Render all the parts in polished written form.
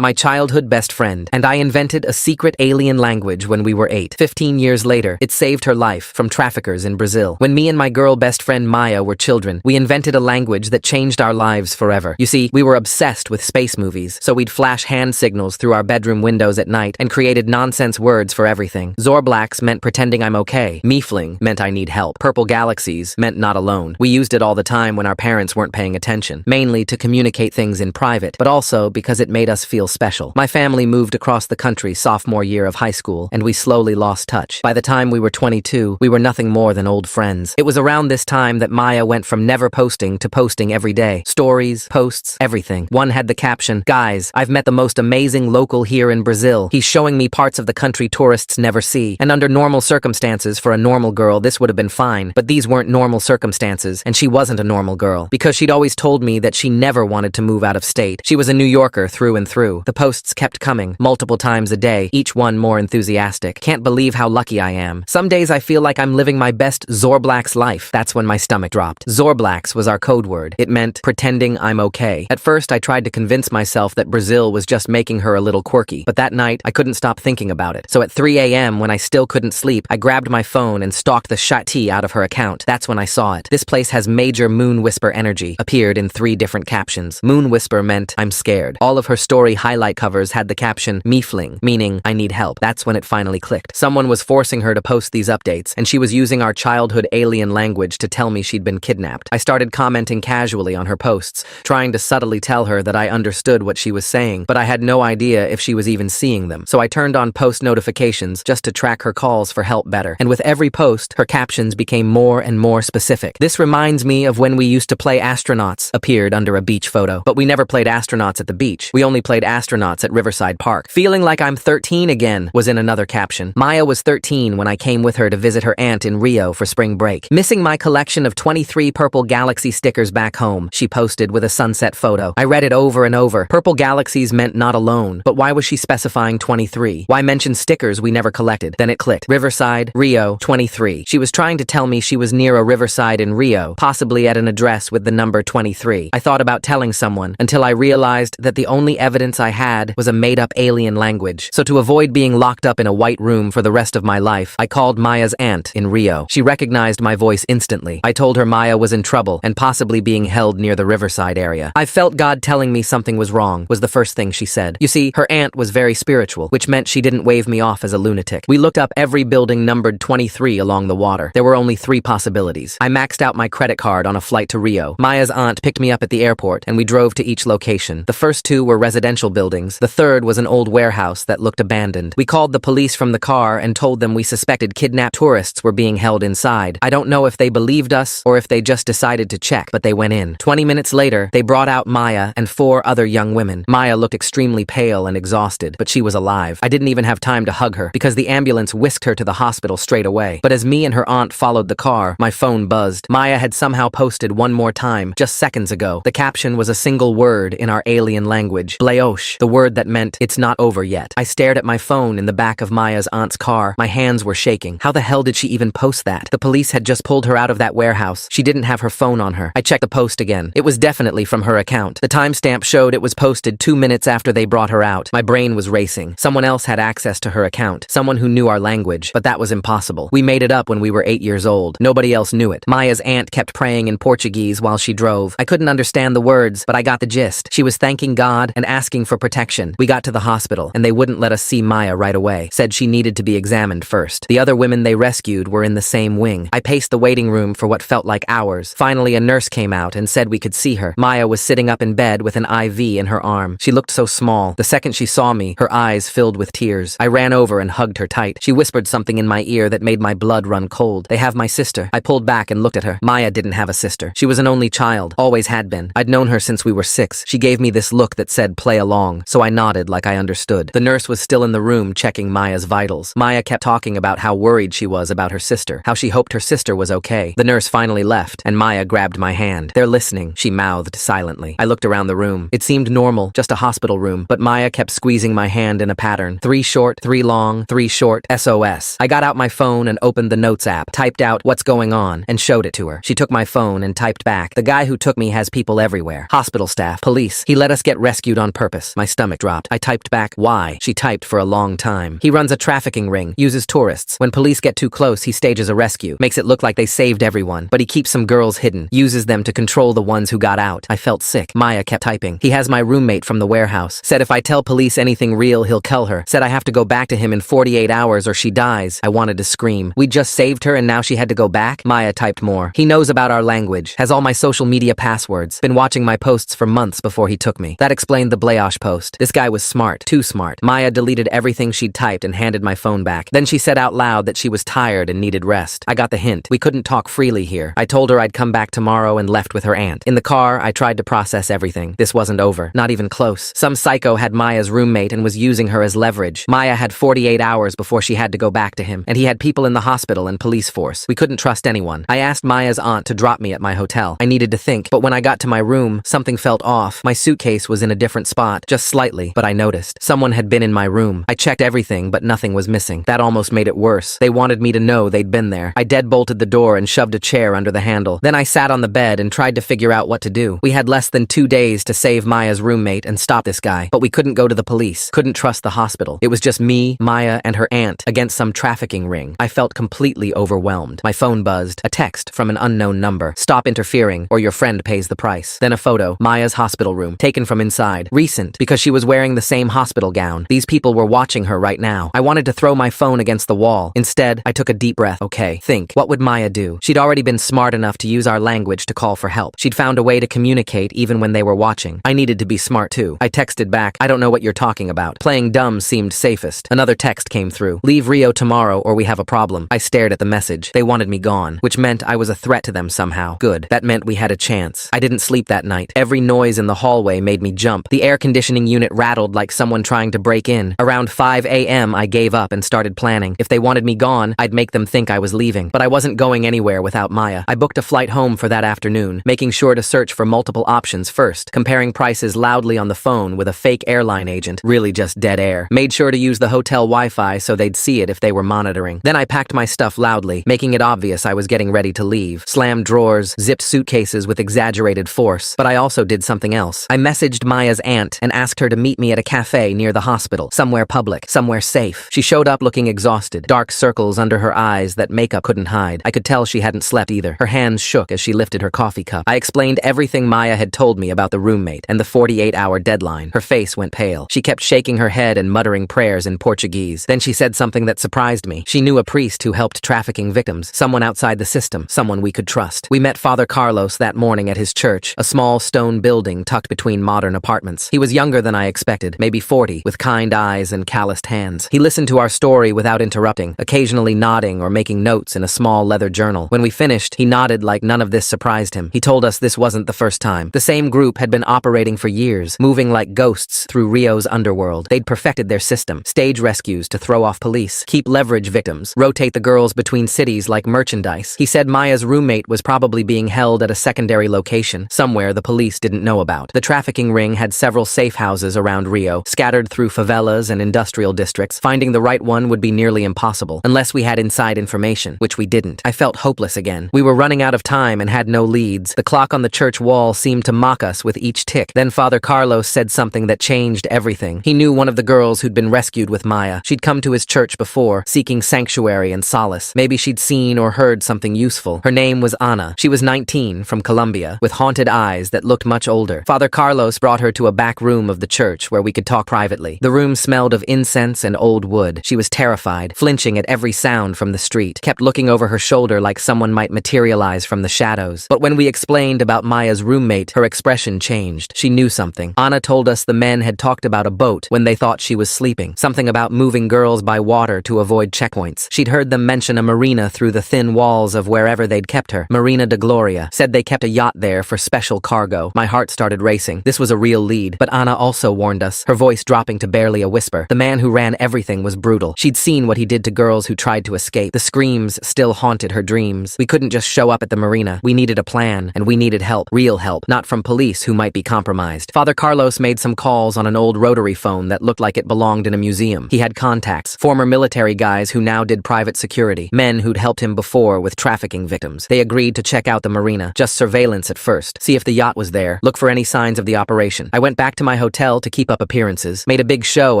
my childhood best friend, and I invented a secret alien language when we were 8. 15 years later, it saved her life from traffickers in Brazil. When me and my girl best friend Maya were children, we invented a language that changed our lives forever. You see, we were obsessed with space movies, so we'd flash hand signals through our bedroom windows at night and created nonsense words for everything. Zorblax meant pretending I'm okay. Miefling meant I need help. Purple galaxies meant not alone. We used it all the time when our parents weren't paying attention, mainly to communicate things in private, but also because it made us feel special. My family moved across the country sophomore year of high school, and we slowly lost touch. By the time we were 22, we were nothing more than old friends. It was around this time that Maya went from never posting to posting every day. Stories, posts, everything. One had the caption, "Guys, I've met the most amazing local here in Brazil. He's showing me parts of the country tourists never see." And under normal circumstances, for a normal girl, this would have been fine. But these weren't normal circumstances, and she wasn't a normal girl, because she'd always told me that she never wanted to move out of state. She was a New Yorker through and through. The posts kept coming, multiple times a day, each one more enthusiastic. Can't believe how lucky I am. Some days I feel like I'm living my best Zorblax life. That's when my stomach dropped. Zorblax was our code word. It meant pretending I'm okay. At first, I tried to convince myself that Brazil was just making her a little quirky, but that night, I couldn't stop thinking about it. So at 3 a.m., when I still couldn't sleep, I grabbed my phone and stalked the shit out of her account. That's when I saw it. "This place has major moon whisper energy," appeared in 3 different captions. Moon whisper meant I'm scared. All of her story highlight covers had the caption Miefling, meaning I need help. That's when it finally clicked. Someone was forcing her to post these updates, and she was using our childhood alien language to tell me she'd been kidnapped. I started commenting casually on her posts, trying to subtly tell her that I understood what she was saying, but I had no idea if she was even seeing them. So I turned on post notifications just to track her calls for help better. And with every post, her captions became more and more specific. "This reminds me of when we used to play astronauts," appeared under a beach photo. But we never played astronauts at the beach. We only played astronauts at Riverside Park. "Feeling like I'm 13 again," was in another caption. Maya was 13 when I came with her to visit her aunt in Rio for spring break. "Missing my collection of 23 Purple Galaxy stickers back home," she posted with a sunset photo. I read it over and over. Purple Galaxies meant not alone. But why was she specifying 23? Why mention stickers we never collected? Then it clicked. Riverside, Rio, 23. She was trying to tell me she was near a riverside in Rio, possibly at an address with the number 23. I thought about telling someone until I realized that the only evidence I had was a made-up alien language. So to avoid being locked up in a white room for the rest of my life, I called Maya's aunt in Rio. She recognized my voice instantly. I told her Maya was in trouble and possibly being held near the riverside area. "I felt God telling me something was wrong," was the first thing she said. You see, her aunt was very spiritual, which meant she didn't wave me off as a lunatic. We looked up every building numbered 23 along the water. There were only 3 possibilities. I maxed out my credit card on a flight to Rio. Maya's aunt picked me up at the airport, and we drove to each location. The first 2 were residential buildings. The third was an old warehouse that looked abandoned. We called the police from the car and told them we suspected kidnapped tourists were being held inside. I don't know if they believed us or if they just decided to check, but they went in. 20 minutes later, they brought out Maya and 4 other young women. Maya looked extremely pale and exhausted, but she was alive. I didn't even have time to hug her because the ambulance whisked her to the hospital straight away. But as me and her aunt followed the car, my phone buzzed. Maya had somehow posted one more time, just seconds ago. The caption was a single word in our alien language, Blaosh, the word that meant it's not over yet. I stared at my phone in the back of Maya's aunt's car. My hands were shaking. How the hell did she even post that? The police had just pulled her out of that warehouse. She didn't have her phone on her. I checked the post again. It was definitely from her account. The timestamp showed it was posted 2 minutes after they brought her out. My brain was racing. Someone else had access to her account. Someone who knew our language. But that was impossible. We made it up when we were 8 years old. Nobody else knew it. Maya's aunt kept praying in Portuguese while she drove. I couldn't understand the words, but I got the gist. She was thanking God and asking for protection. We got to the hospital, and they wouldn't let us see Maya right away. Said she needed to be examined first. The other women they rescued were in the same wing. I paced the waiting room for what felt like hours. Finally, a nurse came out and said we could see her. Maya was sitting up in bed with an IV in her arm. She looked so small. The second she saw me, her eyes filled with tears. I ran over and hugged her tight. She whispered something in my ear that made my blood run cold. "They have my sister." I pulled back and looked at her. Maya didn't have a sister. She was an only child. Always had been. I'd known her since we were 6. She gave me this look that said play along, so I nodded like I understood. The nurse was still in the room checking Maya's vitals. Maya kept talking about how worried she was about her sister, how she hoped her sister was okay. The nurse finally left, and Maya grabbed my hand. "They're listening," she mouthed silently. I looked around the room. It seemed normal, just a hospital room, but Maya kept squeezing my hand in a pattern. 3 short, 3 long, 3 short, SOS. I got out my phone and opened the Notes app, typed out what's going on, and showed it to her. She took my phone and typed back, "The guy who took me has people everywhere. Hospital staff, police. He let us get rescued on purpose." Yes, my stomach dropped. I typed back, why? She typed for a long time. He runs a trafficking ring, uses tourists. When police get too close, he stages a rescue, makes it look like they saved everyone, but he keeps some girls hidden, uses them to control the ones who got out. I felt sick. Maya kept typing. He has my roommate from the warehouse. Said if I tell police anything real, he'll kill her. Said I have to go back to him in 48 hours or she dies. I wanted to scream. We just saved her and now she had to go back? Maya typed more. He knows about our language, has all my social media passwords, been watching my posts for months before he took me. That explained the Blayosh post. This guy was smart, too smart. Maya deleted everything she'd typed and handed my phone back. Then she said out loud that she was tired and needed rest. I got the hint. We couldn't talk freely here. I told her I'd come back tomorrow and left with her aunt. In the car, I tried to process everything. This wasn't over. Not even close. Some psycho had Maya's roommate and was using her as leverage. Maya had 48 hours before she had to go back to him, and he had people in the hospital and police force. We couldn't trust anyone. I asked Maya's aunt to drop me at my hotel. I needed to think, but when I got to my room, something felt off. My suitcase was in a different spot, just slightly, but I noticed. Someone had been in my room. I checked everything, but nothing was missing. That almost made it worse. They wanted me to know they'd been there. I deadbolted the door and shoved a chair under the handle. Then I sat on the bed and tried to figure out what to do. We had less than 2 days to save Maya's roommate and stop this guy, but we couldn't go to the police, couldn't trust the hospital. It was just me, Maya, and her aunt against some trafficking ring. I felt completely overwhelmed. My phone buzzed. A text from an unknown number. Stop interfering or your friend pays the price. Then a photo. Maya's hospital room, taken from inside. Recent, because she was wearing the same hospital gown. These people were watching her right now. I wanted to throw my phone against the wall. Instead, I took a deep breath. Okay, think. What would Maya do? She'd already been smart enough to use our language to call for help. She'd found a way to communicate even when they were watching. I needed to be smart too. I texted back, I don't know what you're talking about. Playing dumb seemed safest. Another text came through. Leave Rio tomorrow or we have a problem. I stared at the message. They wanted me gone, which meant I was a threat to them somehow. Good. That meant we had a chance. I didn't sleep that night. Every noise in the hallway made me jump. The air conditioning unit rattled like someone trying to break in. Around 5 a.m. I gave up and started planning. If they wanted me gone, I'd make them think I was leaving. But I wasn't going anywhere without Maya. I booked a flight home for that afternoon, making sure to search for multiple options first, comparing prices loudly on the phone with a fake airline agent, really just dead air. Made sure to use the hotel Wi-Fi so they'd see it if they were monitoring. Then I packed my stuff loudly, making it obvious I was getting ready to leave. Slammed drawers, zipped suitcases with exaggerated force. But I also did something else. I messaged Maya's aunt and asked her to meet me at a cafe near the hospital, somewhere public, somewhere safe. She showed up looking exhausted, dark circles under her eyes that makeup couldn't hide. I could tell she hadn't slept either. Her hands shook as she lifted her coffee cup. I explained everything Maya had told me about the roommate and the 48-hour deadline. Her face went pale. She kept shaking her head and muttering prayers in Portuguese. Then she said something that surprised me. She knew a priest who helped trafficking victims, someone outside the system, someone we could trust. We met Father Carlos that morning at his church, a small stone building tucked between modern apartments. He was younger than I expected, maybe 40, with kind eyes and calloused hands. He listened to our story without interrupting, occasionally nodding or making notes in a small leather journal. When we finished, he nodded like none of this surprised him. He told us this wasn't the first time. The same group had been operating for years, moving like ghosts through Rio's underworld. They'd perfected their system, stage rescues to throw off police, keep leverage victims, rotate the girls between cities like merchandise. He said Maya's roommate was probably being held at a secondary location, somewhere the police didn't know about. The trafficking ring had several safe houses around Rio, scattered through favelas and industrial districts. Finding the right one would be nearly impossible, unless we had inside information, which we didn't. I felt hopeless again. We were running out of time and had no leads. The clock on the church wall seemed to mock us with each tick. Then Father Carlos said something that changed everything. He knew one of the girls who'd been rescued with Maya. She'd come to his church before, seeking sanctuary and solace. Maybe she'd seen or heard something useful. Her name was Ana. She was 19, from Colombia, with haunted eyes that looked much older. Father Carlos brought her to a back room of the church where we could talk privately. The room smelled of incense and old wood. She was terrified, flinching at every sound from the street, kept looking over her shoulder like someone might materialize from the shadows. But when we explained about Maya's roommate, her expression changed. She knew something. Ana told us the men had talked about a boat when they thought she was sleeping. Something about moving girls by water to avoid checkpoints. She'd heard them mention a marina through the thin walls of wherever they'd kept her. Marina de Gloria. Said they kept a yacht there for special cargo. My heart started racing. This was a real lead. But Ana also warned us, her voice dropping to barely a whisper. The man who ran everything was brutal. She'd seen what he did to girls who tried to escape. The screams still haunted her dreams. We couldn't just show up at the marina. We needed a plan, and we needed help. Real help. Not from police who might be compromised. Father Carlos made some calls on an old rotary phone that looked like it belonged in a museum. He had contacts, former military guys who now did private security, men who'd helped him before with trafficking victims. They agreed to check out the marina, just surveillance at first, see if the yacht was there, look for any signs of the operation. I went back to my my hotel to keep up appearances, made a big show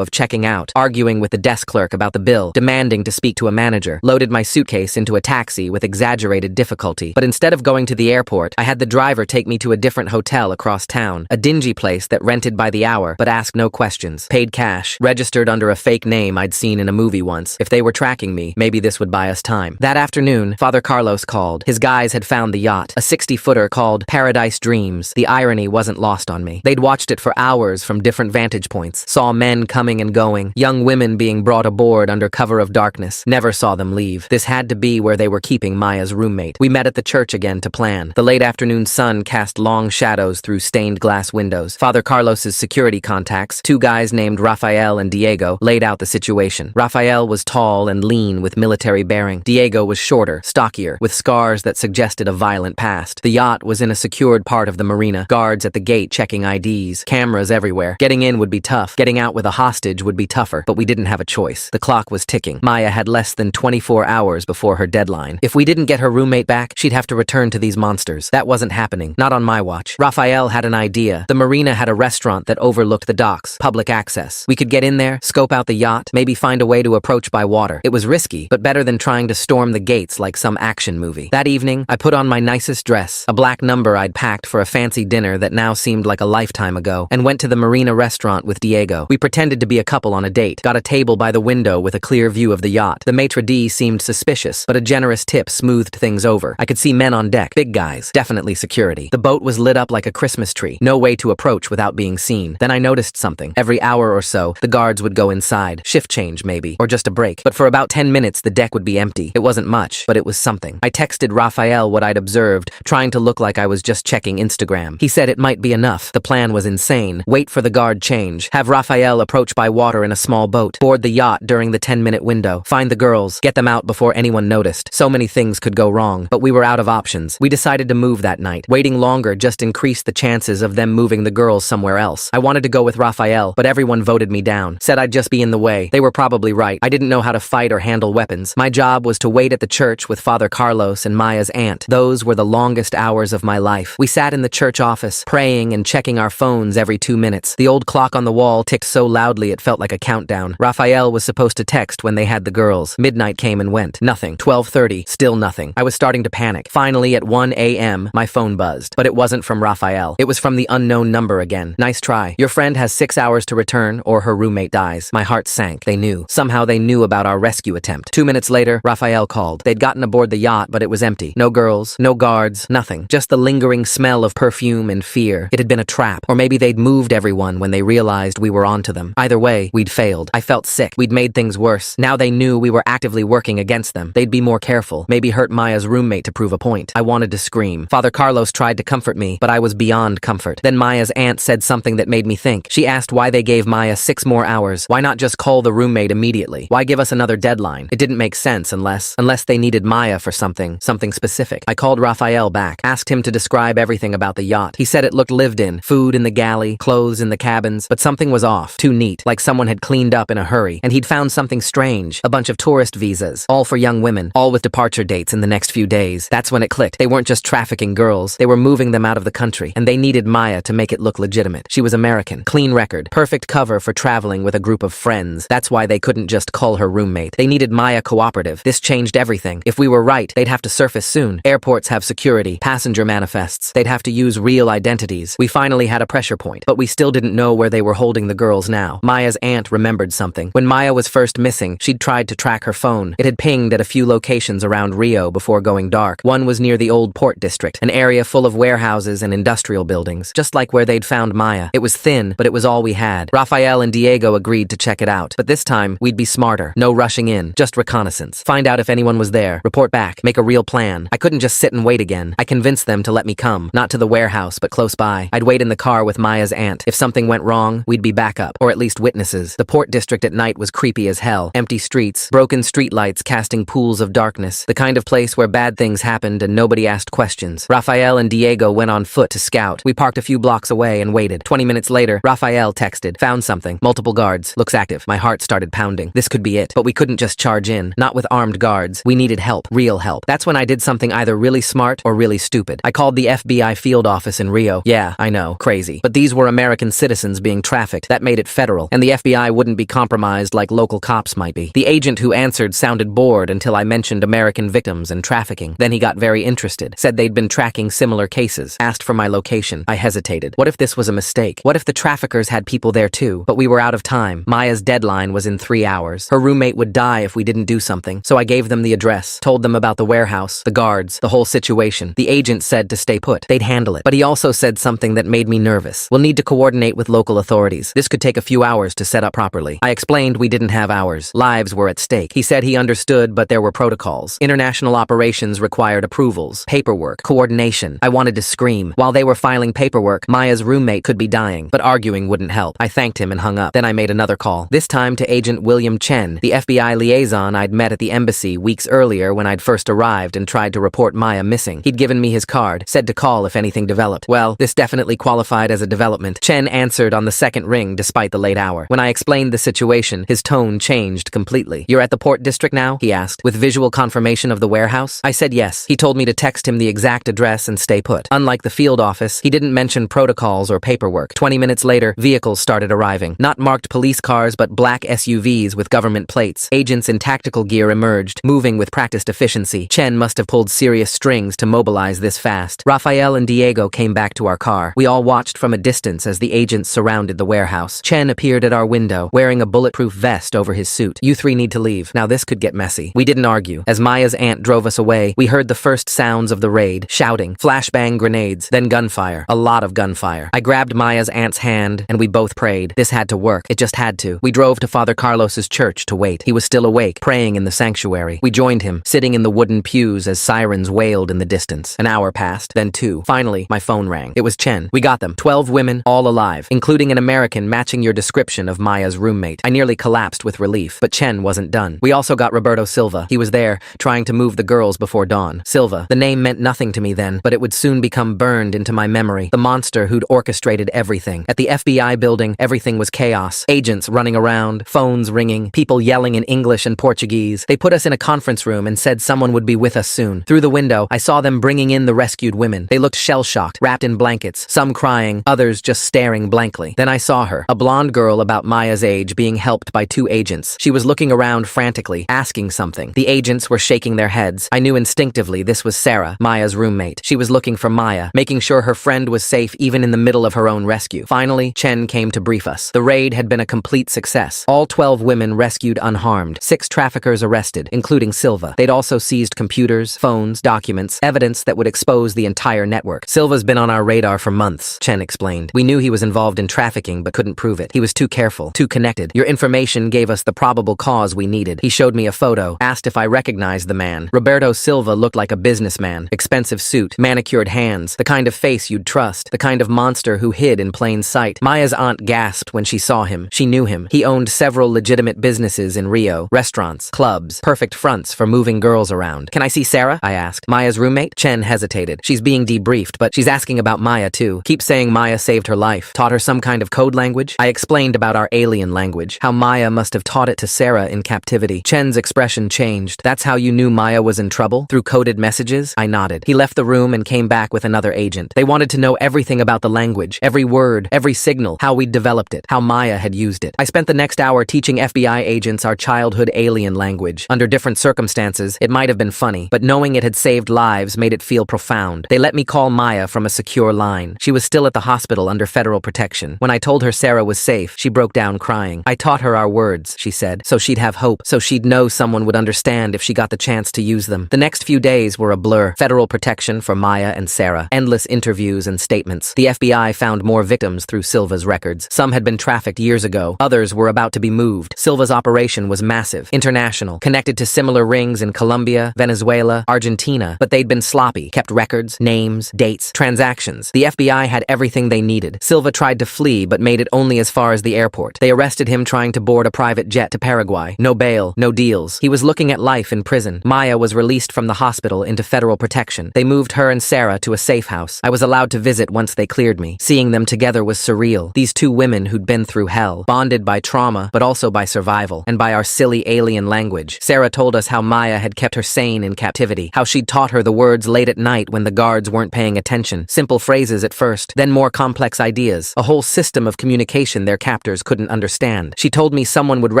of checking out, arguing with the desk clerk about the bill, demanding to speak to a manager, loaded my suitcase into a taxi with exaggerated difficulty. But instead of going to the airport, I had the driver take me to a different hotel across town, a dingy place that rented by the hour but asked no questions. Paid cash, registered under a fake name I'd seen in a movie once. If they were tracking me, maybe this would buy us time. That afternoon, Father Carlos called. His guys had found the yacht, a 60-footer called Paradise Dreams. The irony wasn't lost on me. They'd watched it for hours from different vantage points, saw men coming and going, young women being brought aboard under cover of darkness, never saw them leave. This had to be where they were keeping Maya's roommate. We met at the church again to plan. The late afternoon sun cast long shadows through stained glass windows. Father Carlos's security contacts, two guys named Rafael and Diego, laid out the situation. Rafael was tall and lean with military bearing. Diego was shorter, stockier, with scars that suggested a violent past. The yacht was in a secured part of the marina, guards at the gate checking IDs, cameras everywhere. Getting in would be tough. Getting out with a hostage would be tougher, but we didn't have a choice. The clock was ticking. Maya had less than 24 hours before her deadline. If we didn't get her roommate back, she'd have to return to these monsters. That wasn't happening. Not on my watch. Rafael had an idea. The marina had a restaurant that overlooked the docks, public access. We could get in there, scope out the yacht, maybe find a way to approach by water. It was risky, but better than trying to storm the gates like some action movie. That evening, I put on my nicest dress, a black number I'd packed for a fancy dinner that now seemed like a lifetime ago, and went to the marina restaurant with Diego. We pretended to be a couple on a date, got a table by the window with a clear view of the yacht. The maitre d' seemed suspicious, but a generous tip smoothed things over. I could see men on deck, big guys, definitely security. The boat was lit up like a Christmas tree, no way to approach without being seen. Then I noticed something. Every hour or so, the guards would go inside, shift change maybe, or just a break. But for about 10 minutes, the deck would be empty. It wasn't much, but it was something. I texted Rafael what I'd observed, trying to look like I was just checking Instagram. He said it might be enough. The plan was insane. Wait for the guard change. Have Rafael approach by water in a small boat. Board the yacht during the 10-minute window. Find the girls. Get them out before anyone noticed. So many things could go wrong, but we were out of options. We decided to move that night. Waiting longer just increased the chances of them moving the girls somewhere else. I wanted to go with Rafael, but everyone voted me down. Said I'd just be in the way. They were probably right. I didn't know how to fight or handle weapons. My job was to wait at the church with Father Carlos and Maya's aunt. Those were the longest hours of my life. We sat in the church office, praying and checking our phones every 2 minutes. The old clock on the wall ticked so loudly it felt like a countdown. Rafael was supposed to text when they had the girls. Midnight came and went. Nothing. 12:30. Still nothing. I was starting to panic. Finally, at 1 a.m., my phone buzzed. But it wasn't from Rafael. It was from the unknown number again. Nice try. Your friend has 6 hours to return or her roommate dies. My heart sank. They knew. Somehow they knew about our rescue attempt. 2 minutes later, Rafael called. They'd gotten aboard the yacht, but it was empty. No girls, no guards, nothing. Just the lingering smell of perfume and fear. It had been a trap. Or maybe they'd moved everyone when they realized we were onto them. Either way, we'd failed. I felt sick. We'd made things worse. Now they knew we were actively working against them. They'd be more careful. Maybe hurt Maya's roommate to prove a point. I wanted to scream. Father Carlos tried to comfort me, but I was beyond comfort. Then Maya's aunt said something that made me think. She asked why they gave Maya 6 more hours. Why not just call the roommate immediately? Why give us another deadline? It didn't make sense unless they needed Maya for something specific. I called Rafael back, asked him to describe everything about the yacht. He said it looked lived in. Food in the galley, clothes in the cabins, but something was off. Too neat, like someone had cleaned up in a hurry. And he'd found something strange. A bunch of tourist visas, all for young women, all with departure dates in the next few days. That's when it clicked. They weren't just trafficking girls. They were moving them out of the country, and they needed Maya to make it look legitimate. She was American, clean record, perfect cover for traveling with a group of friends. That's why they couldn't just call her roommate. They needed Maya cooperative. This changed everything. If we were right, they'd have to surface soon. Airports have security, passenger manifests. They'd have to use real identities. We finally had a pressure point, but we still didn't know where they were holding the girls now. Maya's aunt remembered something. When Maya was first missing, she'd tried to track her phone. It had pinged at a few locations around Rio before going dark. One was near the old port district, an area full of warehouses and industrial buildings, just like where they'd found Maya. It was thin, but it was all we had. Rafael and Diego agreed to check it out, but this time, we'd be smarter. No rushing in, just reconnaissance. Find out if anyone was there, report back, make a real plan. I couldn't just sit and wait again. I convinced them to let me come, not to the warehouse, but close by. I'd wait in the car with Maya's aunt. If something went wrong, we'd be backup, or at least witnesses. The port district at night was creepy as hell. Empty streets, broken streetlights casting pools of darkness. The kind of place where bad things happened and nobody asked questions. Rafael and Diego went on foot to scout. We parked a few blocks away and waited. 20 minutes later, Rafael texted. Found something. Multiple guards. Looks active. My heart started pounding. This could be it. But we couldn't just charge in. Not with armed guards. We needed help. Real help. That's when I did something either really smart or really stupid. I called the FBI field office in Rio. Yeah, I know. Crazy. But these were American citizens being trafficked. That made it federal, and the FBI wouldn't be compromised like local cops might be. The agent who answered sounded bored until I mentioned American victims and trafficking. Then he got very interested, said they'd been tracking similar cases, asked for my location. I hesitated. What if this was a mistake? What if the traffickers had people there too? But we were out of time. Maya's deadline was in 3 hours. Her roommate would die if we didn't do something, so I gave them the address, told them about the warehouse, the guards, the whole situation. The agent said to stay put. They'd handle it. But he also said something that made me nervous. We'll need to coordinate with local authorities. This could take a few hours to set up properly. I explained we didn't have hours. Lives were at stake. He said he understood, but there were protocols. International operations required approvals, paperwork, coordination. I wanted to scream. While they were filing paperwork, Maya's roommate could be dying, but arguing wouldn't help. I thanked him and hung up. Then I made another call, this time to Agent William Chen, the FBI liaison I'd met at the embassy weeks earlier when I'd first arrived and tried to report Maya missing. He'd given me his card, said to call if anything developed. Well, this definitely qualified as a development. Chen answered on the second ring despite the late hour. When I explained the situation, his tone changed completely. You're at the port district now? He asked, with visual confirmation of the warehouse. I said yes. He told me to text him the exact address and stay put. Unlike the field office, he didn't mention protocols or paperwork. 20 minutes later, vehicles started arriving. Not marked police cars, but black SUVs with government plates. Agents in tactical gear emerged, moving with practiced efficiency. Chen must have pulled serious strings to mobilize this fast. Rafael and Diego came back to our car. We all watched from a distance as the agents surrounded the warehouse. Chen appeared at our window, wearing a bulletproof vest over his suit. You three need to leave. Now this could get messy. We didn't argue. As Maya's aunt drove us away, we heard the first sounds of the raid, shouting, flashbang grenades, then gunfire. A lot of gunfire. I grabbed Maya's aunt's hand, and we both prayed. This had to work. It just had to. We drove to Father Carlos's church to wait. He was still awake, praying in the sanctuary. We joined him, sitting in the wooden pews as sirens wailed in the distance. An hour passed, then 2. Finally, my phone rang. It was Chen. We got them. 12 women, all alive, including an American matching your description of Maya's roommate. I nearly collapsed with relief, but Chen wasn't done. We also got Roberto Silva. He was there, trying to move the girls before dawn. Silva. The name meant nothing to me then, but it would soon become burned into my memory. The monster who'd orchestrated everything. At the FBI building, everything was chaos. Agents running around, phones ringing, people yelling in English and Portuguese. They put us in a conference room and said someone would be with us soon. Through the window, I saw them bringing in the rescued women. They looked shell-shocked, wrapped in blankets, some crying, others just staring blankly. Then I saw her, a blonde girl about Maya's age, being helped by 2 agents. She was looking around frantically, asking something. The agents were shaking their heads. I knew instinctively this was Sarah, Maya's roommate. She was looking for Maya, making sure her friend was safe even in the middle of her own rescue. Finally, Chen came to brief us. The raid had been a complete success. All 12 women rescued unharmed. 6 traffickers arrested, including Silva. They'd also seized computers, phones, documents, evidence that would expose the entire network. Silva's been on our radar for months, Chen explained. We knew he was involved in trafficking but couldn't prove it. He was too careful, too connected. Your information gave us the probable cause we needed. He showed me a photo, asked if I recognized the man. Roberto Silva looked like a businessman. Expensive suit, manicured hands, the kind of face you'd trust, the kind of monster who hid in plain sight. Maya's aunt gasped when she saw him. She knew him. He owned several legitimate businesses in Rio, restaurants, clubs, perfect fronts for moving girls around. Can I see Sarah? I asked. Maya's roommate? Chen hesitated. She's being debriefed, but she's asking about Maya too. Keep saying Maya saved her life. Taught her some kind of code language? I explained about our alien language, how Maya must have taught it to Sarah in captivity. Chen's expression changed. That's how you knew Maya was in trouble? Through coded messages? I nodded. He left the room and came back with another agent. They wanted to know everything about the language, every word, every signal, how we'd developed it, how Maya had used it. I spent the next hour teaching FBI agents our childhood alien language. Under different circumstances, it might have been funny, but knowing it had saved lives made it feel profound. They let me call Maya from a secure line. She was still at the hospital under federal protection. When I told her Sarah was safe, she broke down crying. I taught her our words, she said, so she'd have hope, so she'd know someone would understand if she got the chance to use them. The next few days were a blur. Federal protection for Maya and Sarah. Endless interviews and statements. The FBI found more victims through Silva's records. Some had been trafficked years ago. Others were about to be moved. Silva's operation was massive, international, connected to similar rings in Colombia, Venezuela, Argentina, but they'd been sloppy, kept records, names, dates, transactions. The FBI had everything they needed. Silva tried to flee, but made it only as far as the airport. They arrested him trying to board a private jet to Paraguay. No bail, no deals. He was looking at life in prison. Maya was released from the hospital into federal protection. They moved her and Sarah to a safe house. I was allowed to visit once they cleared me. Seeing them together was surreal. These 2 women who'd been through hell, bonded by trauma, but also by survival, and by our silly alien language. Sarah told us how Maya had kept her sane in captivity, how she'd taught her the words late at night when the guards weren't paying attention. Simple phrases at first, then more complex ideas ideas, a whole system of communication their captors couldn't understand. She told me someone would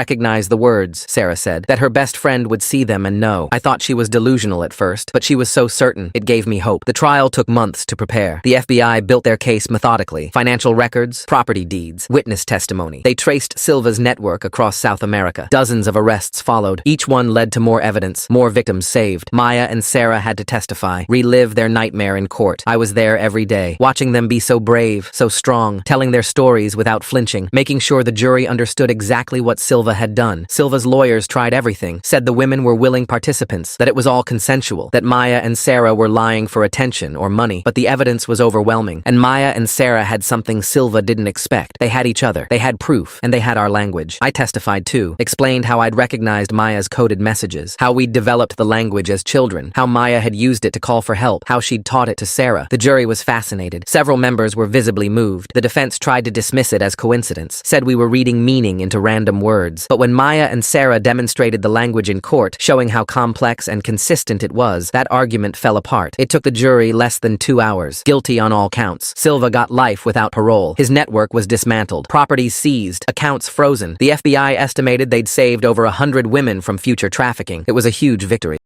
recognize the words, Sarah said, that her best friend would see them and know. I thought she was delusional at first, but she was so certain, it gave me hope. The trial took months to prepare. The FBI built their case methodically. Financial records, property deeds, witness testimony. They traced Silva's network across South America. Dozens of arrests followed. Each one led to more evidence, more victims saved. Maya and Sarah had to testify, relive their nightmare in court. I was there every day, watching them be so brave, so strong, telling their stories without flinching, making sure the jury understood exactly what Silva had done. Silva's lawyers tried everything, said the women were willing participants, that it was all consensual, that Maya and Sarah were lying for attention or money, but the evidence was overwhelming, and Maya and Sarah had something Silva didn't expect. They had each other, they had proof, and they had our language. I testified too, explained how I'd recognized Maya's coded messages, how we'd developed the language as children, how Maya had used it to call for help, how she'd taught it to Sarah. The jury was fascinated. Several members were visibly moved. The defense tried to dismiss it as coincidence, said we were reading meaning into random words. But when Maya and Sarah demonstrated the language in court, showing how complex and consistent it was, that argument fell apart. It took the jury less than 2 hours. Guilty on all counts. Silva got life without parole. His network was dismantled. Properties seized. Accounts frozen. The FBI estimated they'd saved over 100 women from future trafficking. It was a huge victory.